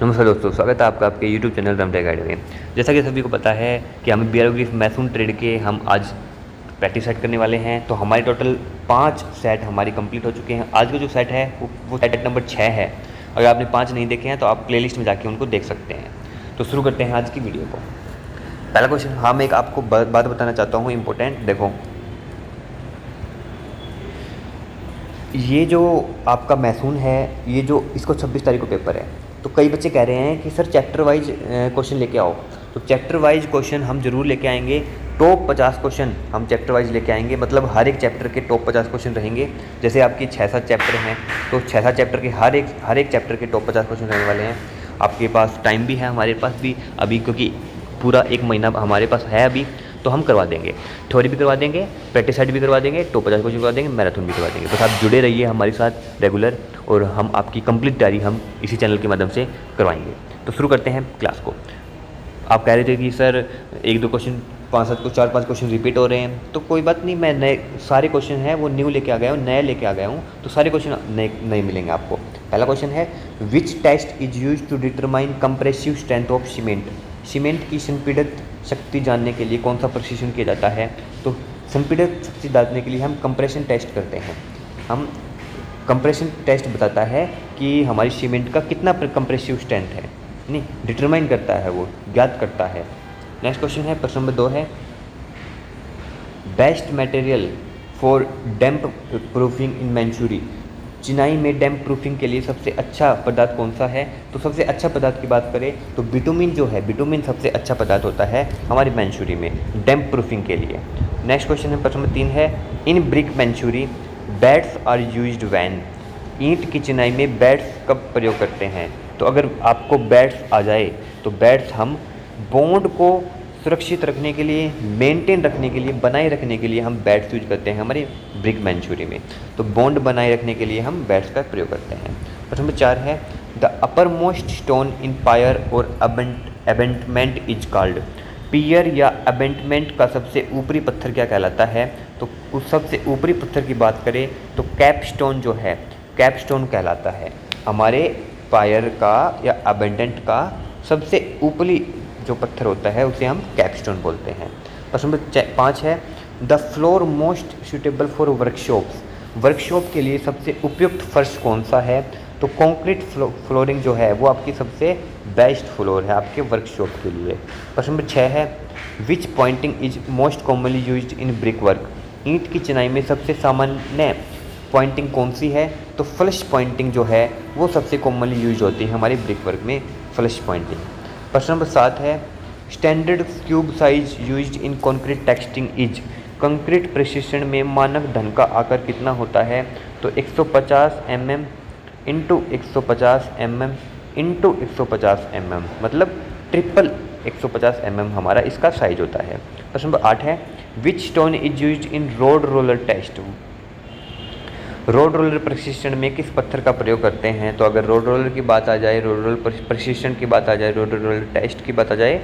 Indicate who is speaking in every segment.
Speaker 1: नमस्कार दोस्तों, स्वागत है आपका आपके YouTube चैनल रमटेक अकेडमी में। जैसा कि सभी को पता है कि हम बीआरओ ग्रीफ मैथून ट्रेड के हम आज प्रैक्टिस सेट करने वाले हैं। तो हमारे टोटल 5 सेट हमारी कंप्लीट हो चुके हैं। आज का जो सेट है वो सेट नंबर 6 है। अगर आपने 5 नहीं देखे हैं तो आप प्लेलिस्ट में जाके उनको देख सकते हैं। तो शुरू करते हैं आज की वीडियो को। पहला क्वेश्चन, हाँ मैं एक आपको बात बताना चाहता हूँ इंपॉर्टेंट। देखो, ये जो आपका मैथून है, ये जो इसको 26 तारीख को पेपर है। तो कई बच्चे कह रहे हैं कि सर चैप्टर वाइज क्वेश्चन लेके आओ। तो चैप्टर वाइज क्वेश्चन हम जरूर लेके आएंगे। टॉप 50 क्वेश्चन हम चैप्टर वाइज लेके आएंगे, मतलब हर एक चैप्टर के टॉप 50 क्वेश्चन रहेंगे। जैसे आपकी 6-7 चैप्टर हैं, तो 6-7 चैप्टर के हर एक चैप्टर के टॉप 50 क्वेश्चन रहने वाले हैं। आपके पास टाइम भी है, हमारे पास भी अभी, क्योंकि पूरा 1 महीना हमारे पास है अभी, तो हम करवा देंगे। थ्योरी भी करवा देंगे, प्रैक्टिस सेट भी करवा देंगे, टॉप 50 क्वेश्चन करवा देंगे, मैराथन भी करवा देंगे। बस आप जुड़े रहिए हमारे साथ रेगुलर, और हम आपकी कंप्लीट तैयारी हम इसी चैनल के माध्यम से करवाएंगे। तो शुरू करते हैं क्लास को। आप कह रहे थे कि सर 1-2 क्वेश्चन 5-7 को 4-5 क्वेश्चन रिपीट हो रहे हैं, तो कोई बात नहीं, मैं नए सारे क्वेश्चन हैं वो न्यू लेके आ गया हूँ, नए लेके आ गया हूँ। तो सारे क्वेश्चन नए मिलेंगे आपको। पहला क्वेश्चन है, which test is use to determine compressive strength of cement. Cement की संपीड़ित शक्ति जानने के लिए कौन सा प्रशिक्षण किया जाता है। तो संपीड़ित शक्ति जानने के लिए हम कंप्रेशन टेस्ट करते हैं। हम कंप्रेशन टेस्ट बताता है कि हमारी सीमेंट का कितना कंप्रेसिव स्ट्रेंथ है, नहीं डिटरमाइन करता है, वो ज्ञात करता है। नेक्स्ट क्वेश्चन है, प्रश्न नंबर 2 है, best material for damp proofing in masonry. चिनाई में डैम्प प्रूफिंग के लिए सबसे अच्छा पदार्थ कौन सा है। तो सबसे अच्छा पदार्थ की बात करें तो बिटुमिन जो है, बिटुमिन सबसे अच्छा पदार्थ होता है हमारी मैंचुरी में डैम्प प्रूफिंग के लिए। नेक्स्ट क्वेश्चन है, प्रश्न नंबर 3 है, in brick masonry bats are used when. ईंट की चिनाई में बैट्स कब प्रयोग करते हैं। तो अगर आपको बैट्स आ जाए तो बैट्स हम बॉन्ड को सुरक्षित रखने के लिए, मेंटेन रखने के लिए, बनाए रखने के लिए हम बैट्स यूज करते हैं हमारी ब्रिक मैंचुरी में। तो बॉन्ड बनाए रखने के लिए हम बैट्स का प्रयोग करते हैं। प्रश्न नंबर 4 है, the upper most stone in pier और अबेंटमेंट इज कॉल्ड। पियर या अबेंटमेंट का सबसे ऊपरी पत्थर क्या कहलाता है। तो उस सबसे ऊपरी पत्थर की बात करें तो कैपस्टोन जो है, कैपस्टोन कहलाता है। हमारे पायर का या अबेंडेंट का सबसे ऊपरी जो पत्थर होता है उसे हम कैपस्टोन बोलते हैं। प्रश्न नंबर 5 है, the floor most suitable for workshops. Workshop के लिए सबसे उपयुक्त फर्श कौन सा है। तो कंक्रीट फ्लोरिंग जो है वो आपकी सबसे बेस्ट फ्लोर है आपके वर्कशॉप के लिए। प्रश्न नंबर 6 है, which pointing is most commonly used in brick work. ईंट की चिनाई में सबसे सामान्य पॉइंटिंग कौन सी है। तो फ्लश पॉइंटिंग जो है वो सबसे कॉमनली यूज होती है हमारे ब्रिक वर्क में, फ्लश पॉइंटिंग। प्रश्न नंबर 7 है, standard cube size used in concrete texting is. Concrete प्रशिक्षण में मानक धन का आकार कितना होता है। तो 150 mm into 150 mm into 150 mm, मतलब ट्रिपल 150 mm हमारा इसका साइज होता है। प्रश्न नंबर 8 है, which stone is used in road roller test. Road roller प्रशिक्षण में किस पत्थर का प्रयोग करते हैं। तो अगर रोड रोलर की बात आ जाए, रोड रोलर प्रशिक्षण की बात आ जाए, रोड रोलर टेस्ट की बात आ जाए,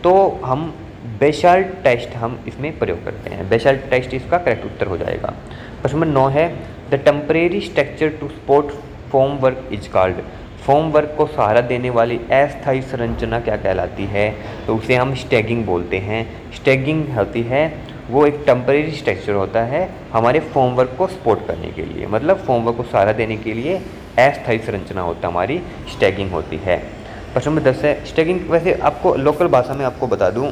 Speaker 1: तो हम बेसाल्ट टेस्ट हम इसमें प्रयोग करते हैं। बेसाल्ट टेस्ट इसका करेक्ट उत्तर हो जाएगा। प्रश्न नंबर 9 है, the temporary structure to support form work is called. Form work को सहारा देने वाली अस्थायी संरचना क्या कहलाती है। तो उसे हम स्टैगिंग बोलते हैं। स्टैगिंग होती है वो एक टेम्परेरी स्ट्रक्चर होता है हमारे फॉर्म वर्क को सपोर्ट करने के लिए, मतलब फॉर्म वर्क को सहारा देने के लिए अस्थायी संरचना होता है हमारी स्टैगिंग होती है। प्रश्न नंबर 10 है, स्टैगिंग वैसे आपको लोकल भाषा में आपको बता दूं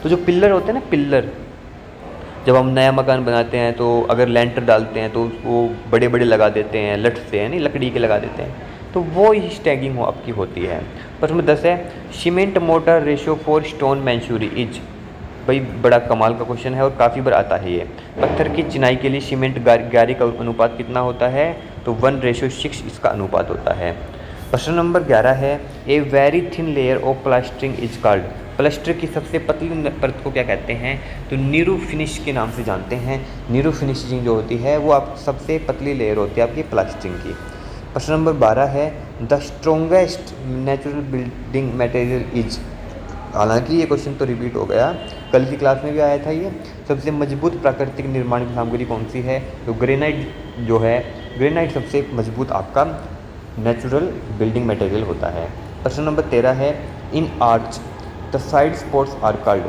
Speaker 1: तो जो पिल्लर होते हैं ना, पिल्लर जब हम नया मकान बनाते हैं तो अगर लेंटर डालते हैं तो वो बड़े बड़े लगा देते हैं, लठ से है नहीं, लकड़ी के लगा देते हैं, तो वो ही स्टैगिंग आपकी होती है। प्रश्न नंबर 10 है, cement mortar ratio for stone masonry is. भाई बड़ा कमाल का क्वेश्चन है और काफ़ी बार आता है ये। पत्थर की चिनाई के लिए सीमेंट गारी का अनुपात कितना होता है। तो 1:6 इसका अनुपात होता है। प्रश्न नंबर 11 है, a very thin layer of plastering is called. Plaster की सबसे पतली परत को क्या कहते हैं। तो नीरू फिनिश के नाम से जानते हैं। नीरू फिनिशिंग जो होती है वो आप सबसे पतली लेयर होती है आपकी प्लास्टरिंग की। प्रश्न नंबर 12 है, the strongest natural building material is. हालांकि ये क्वेश्चन तो रिपीट हो गया, कल की क्लास में भी आया था ये। सबसे मजबूत प्राकृतिक निर्माण सामग्री कौन सी है। तो ग्रेनाइट जो है, ग्रेनाइट सबसे मजबूत आपका नेचुरल बिल्डिंग मटेरियल होता है। प्रश्न नंबर 13 है, in arch the side spots are called.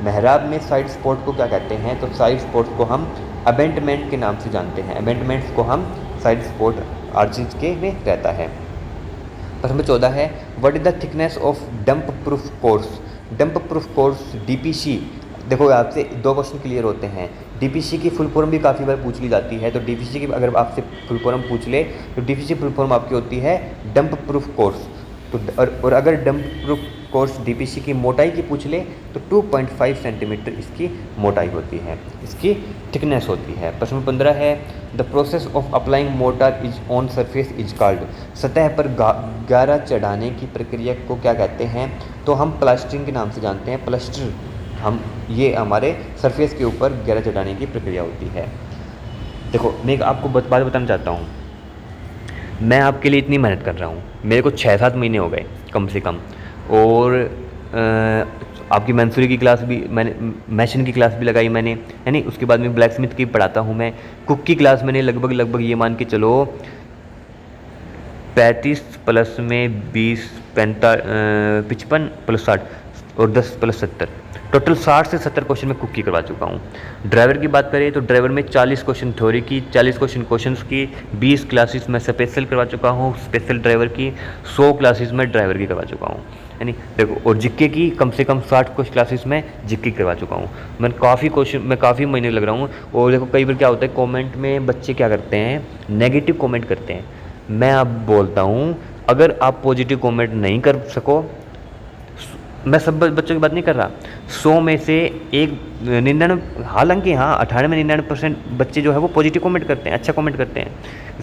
Speaker 1: मेहराब में साइड स्पॉट को क्या कहते हैं? तो साइड स्पॉट्स को हम अबेंटमेंट के नाम से जानते हैं। अबेंटमेंट्स को हम साइड स्पॉट आर्चिज के में रहता है। प्रश्न नंबर 14 है, what is the thickness of dump proof course. Dump proof course DPC. देखो आपसे 2 क्वेश्चन क्लियर होते हैं। डीपीसी की फुल फॉर्म भी काफ़ी बार पूछ ली जाती है, तो डीपीसी की अगर आपसे फुल फॉर्म पूछ ले तो डीपीसी फुल फॉर्म आपकी होती है डंप प्रूफ कोर्स। तो और अगर डंप प्रूफ कोर्स डीपीसी की मोटाई की पूछ ले तो 2.5 सेंटीमीटर इसकी मोटाई होती है, इसकी थिकनेस होती है। प्रश्न 15 है, the process of applying mortar is on surface is called. सतह पर गारा चढ़ाने की प्रक्रिया को क्या कहते हैं? तो हम प्लास्टरिंग के नाम से जानते हैं। प्लास्टर हम ये हमारे सरफेस के ऊपर गारा चढ़ाने की प्रक्रिया होती है। देखो मैं एक आपको बात बताना चाहता हूँ, मैं आपके लिए इतनी मेहनत कर रहा हूँ, मेरे को 6-7 महीने हो गए कम से कम, और आपकी मंसूरी की क्लास भी मैंने, मैशन की क्लास भी लगाई मैंने, यानी उसके बाद में ब्लैक स्मिथ की पढ़ाता हूँ मैं। कुक की क्लास मैंने लगभग ये मान के चलो 35 प्लस में 20 55 प्लस 60 और 10 प्लस 70, टोटल 60 से 70 क्वेश्चन मैं कुक की करवा चुका हूँ। ड्राइवर की बात करें तो ड्राइवर में 40 क्वेश्चन थ्योरी की, 40 क्वेश्चंस की, 20 क्लासेस मैं स्पेशल करवा चुका हूँ स्पेशल ड्राइवर की, 100 क्लासेस मैं ड्राइवर की करवा चुका हूँ, यानी देखो। और जिक्के की कम से कम 60 कुछ क्लासेस में जिक्के करवा चुका हूँ। मैं काफ़ी महीने लग रहा हूँ। और देखो कई बार क्या होता है, कमेंट में बच्चे क्या करते हैं, नेगेटिव कमेंट करते हैं। मैं अब बोलता हूँ, अगर आप पॉजिटिव कमेंट नहीं कर सको, मैं सब बच्चों की बात नहीं कर रहा, 100 में से 99, हालांकि हाँ 98-99% बच्चे जो है वो पॉजिटिव कमेंट करते हैं, अच्छा कमेंट करते हैं,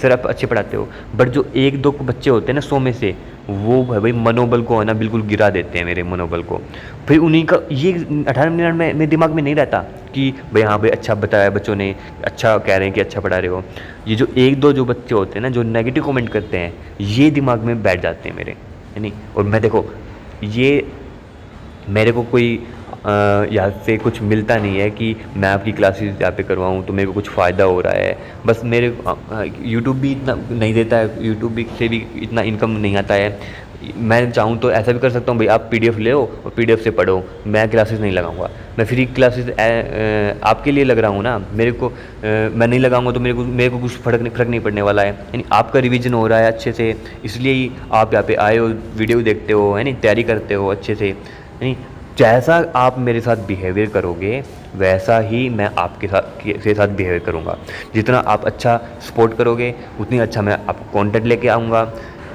Speaker 1: सर आप अच्छे पढ़ाते हो। बट जो 1-2 बच्चे होते हैं ना 100 में से, वो भाई मनोबल को है ना बिल्कुल गिरा देते हैं, मेरे मनोबल को। फिर उन्हीं का ये 98 में मेरे दिमाग में नहीं रहता कि भाई हाँ भाई अच्छा बताया बच्चों ने, अच्छा कह रहे हैं कि अच्छा पढ़ा रहे हो। ये जो 1-2 जो बच्चे होते हैं ना जो नेगेटिव कमेंट करते हैं, ये दिमाग में बैठ जाते हैं मेरे, है नहीं। और मैं देखो ये मेरे को कोई यहाँ से कुछ मिलता नहीं है कि मैं आपकी क्लासेस यहाँ पे करवाऊँ तो मेरे को कुछ फ़ायदा हो रहा है। बस मेरे यूट्यूब भी इतना नहीं देता है, यूट्यूब भी से भी इतना इनकम नहीं आता है। मैं चाहूँ तो ऐसा भी कर सकता हूँ, भाई आप पीडीएफ ले लो और पीडीएफ से पढ़ो, मैं क्लासेस नहीं लगाऊंगा। मैं फ्री क्लासेस आपके लिए लग रहा हूँ ना, मेरे को मैं नहीं लगाऊंगा तो मेरे को कुछ फर्क नहीं पड़ने वाला है। यानी आपका रिवीजन हो रहा है अच्छे से, इसलिए ही आप यहाँ पे आए हो, वीडियो देखते हो, है नहीं, तैयारी करते हो अच्छे से, नहीं। जैसा आप मेरे साथ बिहेवियर करोगे वैसा ही मैं आपके साथ बिहेवियर करूँगा। जितना आप अच्छा सपोर्ट करोगे उतनी अच्छा मैं आपको कंटेंट लेके आऊँगा,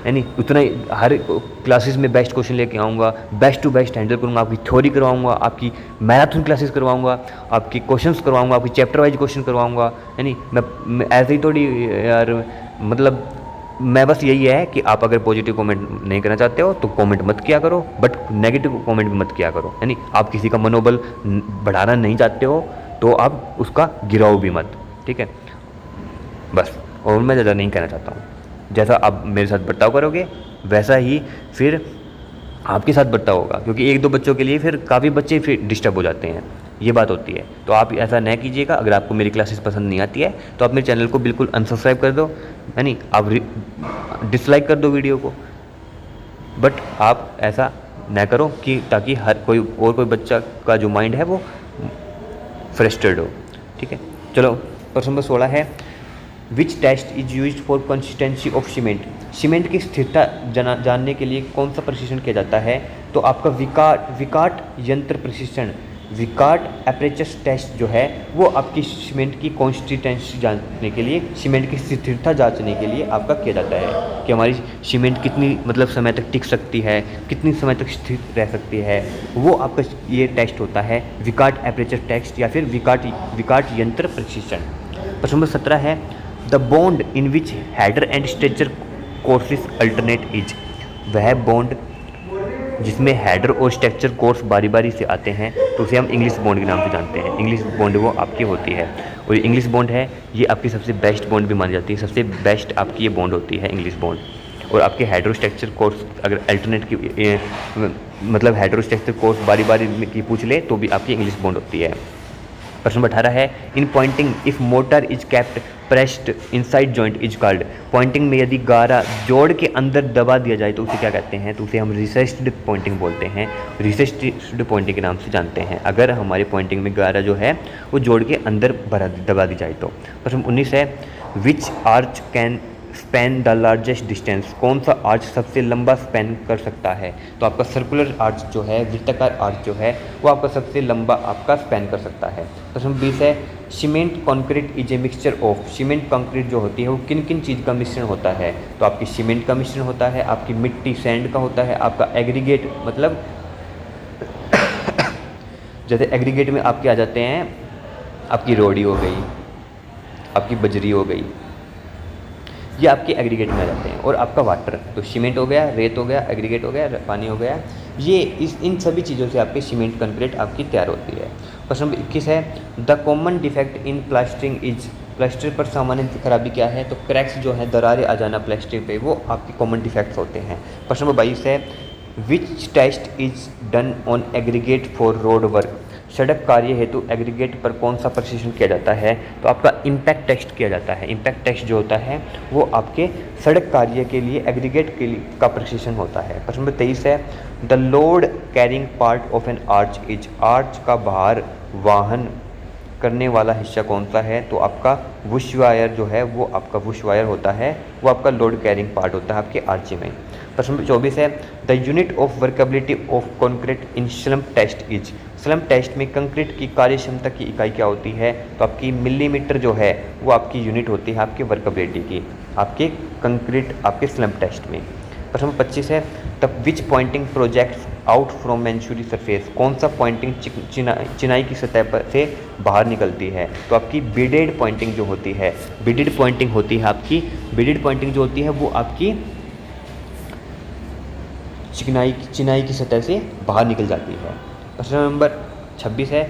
Speaker 1: यानी उतना ही हर क्लासेस में बेस्ट क्वेश्चन लेके आऊँगा, बेस्ट टू बेस्ट हैंडल करूँगा, आपकी थ्योरी करवाऊँगा, आपकी मैराथन क्लासेस करवाऊँगा, आपकी क्वेश्चंस करवाऊँगा, आपकी चैप्टर वाइज क्वेश्चन करवाऊँगा। यानी मैं ऐसे ही थोड़ी यार, मतलब मैं बस यही है कि आप अगर पॉजिटिव कमेंट नहीं करना चाहते हो तो कमेंट मत किया करो, बट नेगेटिव कमेंट भी मत किया करो। यानी आप किसी का मनोबल बढ़ाना नहीं चाहते हो तो आप उसका गिराओ भी मत, ठीक है बस। और मैं ज़्यादा नहीं कहना चाहता हूँ। जैसा आप मेरे साथ बर्ताव करोगे वैसा ही फिर आपके साथ बर्ताव होगा, क्योंकि 1-2 बच्चों के लिए फिर काफ़ी बच्चे फिर डिस्टर्ब हो जाते हैं, ये बात होती है। तो आप ऐसा न कीजिएगा। अगर आपको मेरी क्लासेस पसंद नहीं आती है तो आप मेरे चैनल को बिल्कुल अनसब्सक्राइब कर दो, यानी आप डिसलाइक कर दो वीडियो को, बट आप ऐसा न करो कि ताकि हर कोई बच्चा का जो माइंड है वो फ्रस्ट्रेटेड हो, ठीक है। चलो प्रश्न नंबर 16 है, which test is use for consistency of cement. Cement की स्थिरता जानने के लिए कौन सा प्रशिक्षण किया जाता है? तो आपका विकाट यंत्र प्रशिक्षण, विकाट एपरेचर टेस्ट जो है वो आपकी सीमेंट की कंसिस्टेंसी जानने के लिए, सीमेंट की स्थिरता जांचने के लिए आपका किया जाता है कि हमारी सीमेंट कितनी मतलब समय तक टिक सकती है, कितनी समय तक स्थिर रह सकती है, वो आपका ये टेस्ट होता है विकाट एपरेचर टेस्ट या फिर विकाट यंत्र प्रशिक्षण। प्रश्न नंबर 17 है, the bond in which header and stretcher courses alternate is. वह बॉन्ड जिसमें हेडर और स्ट्रक्चर कोर्स बारी बारी से आते हैं तो उसे हम इंग्लिश बॉन्ड के नाम से जानते हैं। इंग्लिश बॉन्ड वो आपकी होती है, और इंग्लिश बॉन्ड है ये आपकी सबसे बेस्ट बॉन्ड भी मानी जाती है, सबसे बेस्ट आपकी ये बॉन्ड होती है इंग्लिश बॉन्ड। और आपके हेडर और स्ट्रक्चर कोर्स अगर अल्टरनेट की मतलब हेडर और स्ट्रक्चर कोर्स बारी बारी की पूछ ले तो भी आपकी इंग्लिश बॉन्ड होती है। प्रश्न नंबर 18 है in pointing if mortar is kept pressed inside joint is called. Pointing में यदि गारा जोड़ के अंदर दबा दिया जाए तो उसे क्या कहते हैं, तो उसे हम रिसेस्ड पॉइंटिंग बोलते हैं, रिसेस्ड पॉइंटिंग के नाम से जानते हैं अगर हमारी पॉइंटिंग में गारा जो है वो जोड़ के अंदर दबा दी जाए तो। प्रश्न 19 है which arch can span the largest distance. कौन सा आर्च सबसे लंबा स्पैन कर सकता है, तो आपका सर्कुलर आर्च जो है, वृत्ताकार आर्च जो है वो आपका सबसे लंबा आपका स्पैन कर सकता है। प्रश्न 20 है cement concrete is a mixture of. Cement concrete जो होती है वो किन किन चीज़ का मिश्रण होता है, तो आपकी सीमेंट का मिश्रण होता है, आपकी मिट्टी सैंड का होता है, आपका एग्रीगेट मतलब जैसे एग्रीगेट में आपके आ जाते हैं आपकी रोड़ी हो गई, आपकी बजरी हो गई, ये आपके एग्रीगेट में आ जाते हैं। और आपका वाटर तो सीमेंट हो गया, रेत हो गया, एग्रीगेट हो गया, पानी हो गया, ये इन सभी चीज़ों से आपकी सीमेंट कंक्रीट आपकी तैयार होती है। प्रश्न नंबर 21 है the common defect in plastering is. Plaster पर सामान्य खराबी क्या है, तो क्रैक्स जो है, दरारें आ जाना प्लास्टरिंग पे, वो आपके कॉमन डिफेक्ट्स होते हैं। प्रश्न नंबर 22 है which test is done on aggregate for road work. सड़क कार्य हेतु एग्रीगेट पर कौन सा परीक्षण किया जाता है, तो आपका इम्पैक्ट टेस्ट किया जाता है। इम्पैक्ट टेस्ट जो होता है वो आपके सड़क कार्य के लिए एग्रीगेट के लिए का परीक्षण होता है। प्रश्न नंबर 23 है the load carrying part of N arch is. Arch का भार वाहन करने वाला हिस्सा कौन सा है, तो आपका बुश वायर जो है वो आपका बुश वायर होता है, वो आपका लोड कैरिंग पार्ट होता है आपके आर्च में। प्रश्न नंबर 24 है the unit of workability of concrete in slump test is. Slump test में कंक्रीट की कार्य क्षमता की इकाई क्या होती है, तो आपकी मिलीमीटर जो है वो आपकी यूनिट होती है आपकी वर्केबिलिटी की, आपके कंक्रीट आपके स्लम्प टेस्ट में। प्रश्न नंबर 25 है the which pointing projects out from masonry surface. कौन सा पॉइंटिंग चिनाई की सतह पर से बाहर निकलती है, तो आपकी बिडेड पॉइंटिंग जो होती है, बिडेड पॉइंटिंग होती है आपकी, बिडेड पॉइंटिंग जो होती है वो आपकी चिनाई की सतह से बाहर निकल जाती है। प्रश्न नंबर 26 है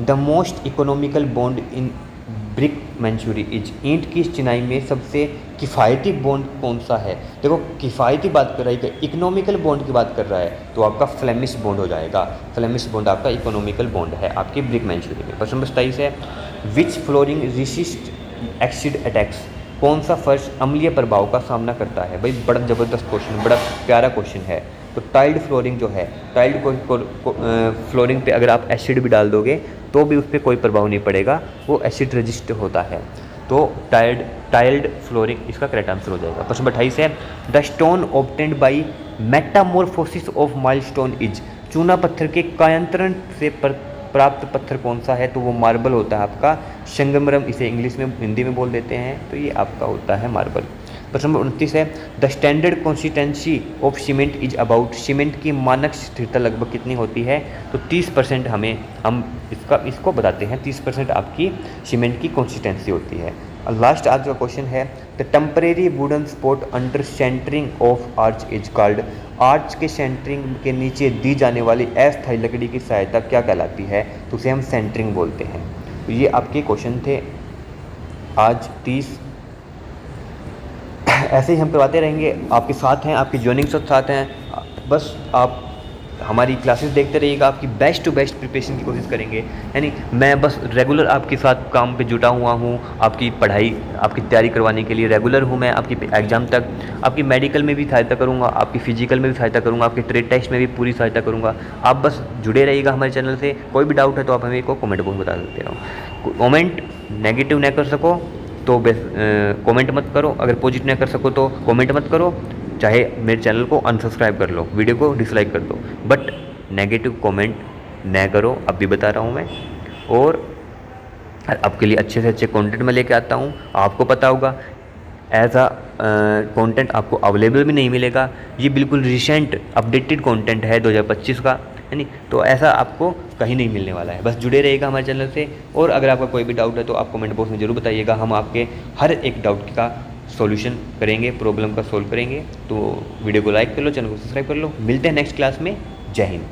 Speaker 1: the most economical bond in brick masonry is. ईंट की चिनाई में सबसे किफ़ायती बॉन्ड कौन सा है, देखो किफ़ायती बात कर रहा है, इकोनॉमिकल बॉन्ड की बात कर रहा है तो आपका फ्लेमिश बॉन्ड हो जाएगा। फ्लेमिश बॉन्ड आपका इकोनॉमिकल बॉन्ड है आपकी ब्रिक मैंचुरी में। प्रश्न नंबर 27 है विच फ्लोरिंग रेसिस्ट एसिड अटैक्स। कौन सा फर्श अम्लीय प्रभाव का सामना करता है, भाई बड़ा ज़बरदस्त क्वेश्चन, बड़ा प्यारा क्वेश्चन है। तो टाइल्ड फ्लोरिंग जो है, टाइल्ड फ्लोरिंग पे अगर आप एसिड भी डाल दोगे तो भी उस पर कोई प्रभाव नहीं पड़ेगा, वो एसिड रजिस्ट होता है। तो टाइल्ड फ्लोरिंग इसका करेक्ट आंसर हो जाएगा। प्रश्न 28 है the stone obtained by Metamorphosis of milestone is. चूना पत्थर के कायांतरण से प्राप्त पत्थर कौन सा है, तो वो मार्बल होता है आपका संगमरम, इसे इंग्लिश में हिंदी में बोल देते हैं, तो ये आपका होता है मार्बल। प्रश्न नंबर 29 है the standard consistency of cement is about. Cement की मानक स्थिरता लगभग कितनी होती है, तो 30% हम इसको बताते हैं, 30% आपकी सीमेंट की कंसिस्टेंसी होती है। और लास्ट आज का क्वेश्चन है the temporary wooden spot under centering of arch is called. Arch के सेंटरिंग के नीचे दी जाने वाली अस्थायी लकड़ी की सहायता क्या कहलाती है, तो उसे हम सेंटरिंग बोलते हैं। तो ये आपके क्वेश्चन थे आज 30। ऐसे ही हम करवाते रहेंगे, आपके साथ हैं, आपकी ज्वाइनिंग सब साथ हैं, बस आप हमारी क्लासेस देखते रहिएगा, आपकी बेस्ट टू बेस्ट प्रिपरेशन की कोशिश करेंगे। यानी मैं बस रेगुलर आपके साथ काम पे जुटा हुआ हूँ, आपकी पढ़ाई आपकी तैयारी करवाने के लिए रेगुलर हूँ मैं, आपकी एग्ज़ाम तक आपकी मेडिकल में भी सहायता करूँगा, आपकी फिजिकल में भी सहायता करूँगा, आपके ट्रेड टेस्ट में भी पूरी सहायता करूँगा। आप बस जुड़े रहिएगा हमारे चैनल से। कोई भी डाउट है तो आप हमें को कमेंट बॉक्स में बता सकते रहो। कमेंट नेगेटिव न कर सको तो कमेंट मत करो, अगर पॉजिटिव न कर सको तो कमेंट मत करो, चाहे मेरे चैनल को अनसब्सक्राइब कर लो, वीडियो को डिसलाइक कर दो, बट नेगेटिव कमेंट न करो, अब भी बता रहा हूँ मैं। और आपके लिए अच्छे से अच्छे कंटेंट मैं लेके आता हूँ, आपको पता होगा एज अ कंटेंट आपको अवेलेबल भी नहीं मिलेगा, ये बिल्कुल रिसेंट अपडेटेड कंटेंट है 2025 का, है नहीं, तो ऐसा आपको कहीं नहीं मिलने वाला है। बस जुड़े रहेगा हमारे चैनल से। और अगर आपका कोई भी डाउट है तो आप कमेंट बॉक्स में ज़रूर बताइएगा, हम आपके हर एक डाउट का सॉल्यूशन करेंगे, प्रॉब्लम का सोल्व करेंगे। तो वीडियो को लाइक कर लो, चैनल को सब्सक्राइब कर लो। मिलते हैं नेक्स्ट क्लास में। जय हिंद।